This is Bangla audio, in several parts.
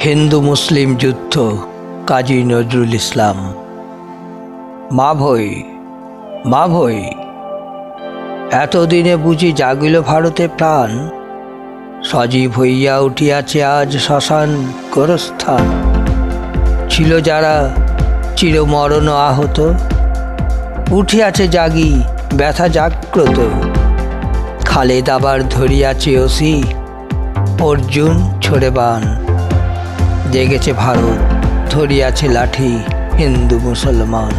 হিন্দু মুসলিম যুদ্ধ কাজী নজরুল ইসলাম। মা ভই, মা ভই, এতদিনে বুঝি জাগিল ভারতে প্রাণ, সজীব হইয়া উঠিয়াছে আজ শ্মশান গোরস্থান। ছিল যারা চিরমরণ আহত, উঠিয়াছে জাগি ব্যথা জাগ্রত। খালেদ আবার ধরিয়াছে ওসি, অর্জুন ছোড়ে বান। জেগেছে ভারত, ধরিয়াছে লাঠি হিন্দু মুসলমান।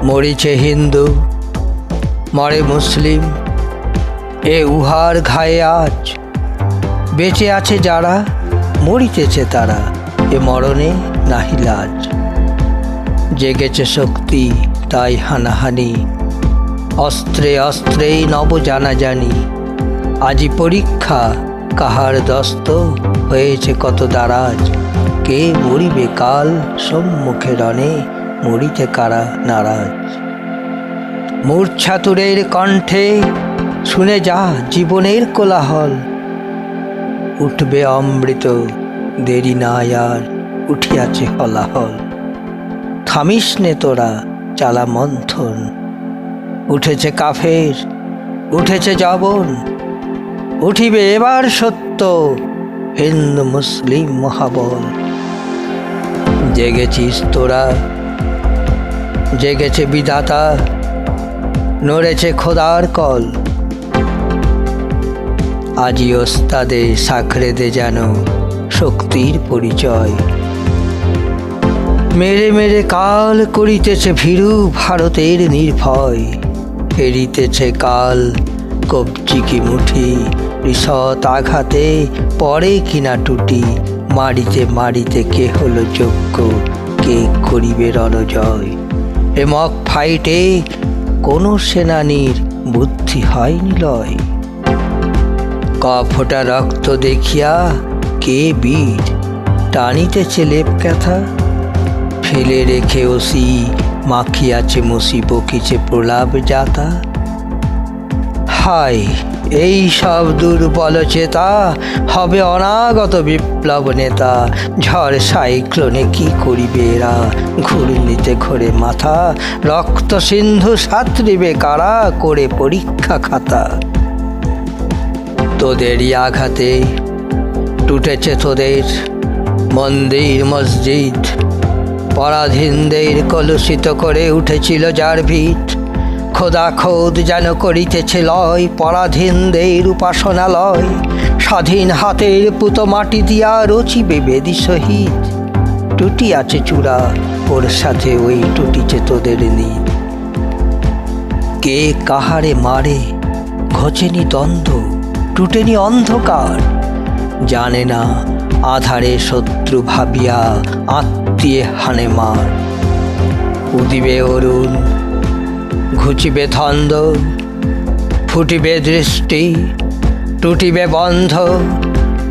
মরিছে হিন্দু, মরে মুসলিম, এ উহার ঘায়ে আজ। বেঁচে আছে যারা, মরিতেছে তারা, এ মরণে নাহি লাজ। জেগেছে শক্তি, তাই হানাহানি, অস্ত্রে অস্ত্রেই নব জানাজানি। আজি পরীক্ষা কাহার দস্ত, হয়েছে কত দারাজ। কে মরিবে কাল সম্মুখে রণে, মরিতে কারা নারাজ। মূর্ছাতুরের কণ্ঠে শুনে যা জীবনের কোলাহল। উঠবে অমৃত, দেরি নাই আর, উঠিয়াছে হলাহল। থামিস নে তোরা, চালা মন্থন, উঠেছে কাফের, উঠেছে জবন। উঠিবে এবার সত্য, হিন্দু মুসলিম মহাবল। জেগেছিস তোরা, জেগেছে বিধাতা, নড়েছে খোদার কল। আজি ওস্তাদে সাখরে দে যেন শক্তির পরিচয়। মেরে মেরে কাল করিতেছে ভীরু ভারতের নির্ভয়। ফেরিতেছে কাল কবজি কি মুঠি, ঋষৎ আঘাতে পড়ে কিনা টুটি। মারিতে মারিতে কে হলো যোগ্য, কে করিবে রণজয়। এ মক ফাইটে কোনো সেনানীর বুদ্ধি হয়নি লয়। ক ফোঁটা রক্ত দেখিয়া কে বীর, টানিতেছে লেপ ক্যাথা। ফেলে রেখে ওসি মাখিয়াছে মসি, বকিছে প্রলাপ যাতা। হায় এই সব দুর্বল চেতা, হবে অনাগত বিপ্লব নেতা। ঝড় সাইক্লোনে কি করিবে এরা, ঘূর্ণিতে ঘোরে মাথা। রক্ত সিন্ধু সাঁতরিবে কারা, করে পরীক্ষা খাতা। তোদেরই আঘাতে টুটেছে তোদের মন্দির মসজিদ। পরাধীনদের কলুষিত করে উঠেছিল যার ভিত। খোদা খোদ যেন করিতেছে লয়, পরাধীনদের উপাসনালয়। স্বাধীন হাতের পুতো মাটি দিয়া রচিবে বেদি শহীদ। টুটি আছে চূড়া, ওর সাথে ওই টুটিছে তোদের নীত। কে কাহারে মারে ঘচেনি দ্বন্দ্ব, টুটেনি অন্ধকার। জানে না আধারে শত্রু ভাবিয়া, আত্মীয় হানে মার। উদিবে অরুণ, ঘুচিবে ধন্দ, ফুটিবে দৃষ্টি, টুটিবে বন্ধ।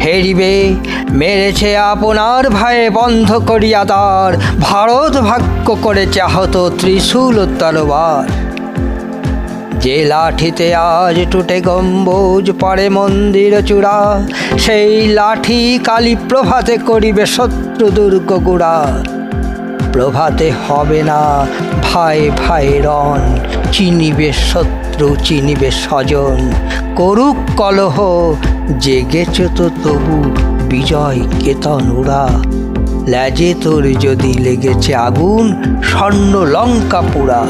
হেরিবে মেরেছে আপনার ভয়ে, বন্ধ করিয়া দ্বার। ভারত ভাগ্য করেছে আহত, ত্রিশূল তরবার। যে লাঠিতে আজ টুটে গম্বুজ, পড়ে মন্দির চূড়া। সেই লাঠি কালী প্রভাতে করিবে শত্রু দুর্গ গুড়া। প্রভাতে হবে না ভাই ভাই রণ, চিনিবে শত্রু চিনিবে স্বজন। করুক কলহ, জেগেছ তো তবু বিজয় কেতন উড়া। লেজে তোর যদি লেগেছে আগুন, স্বর্ণ লঙ্কা পুরা।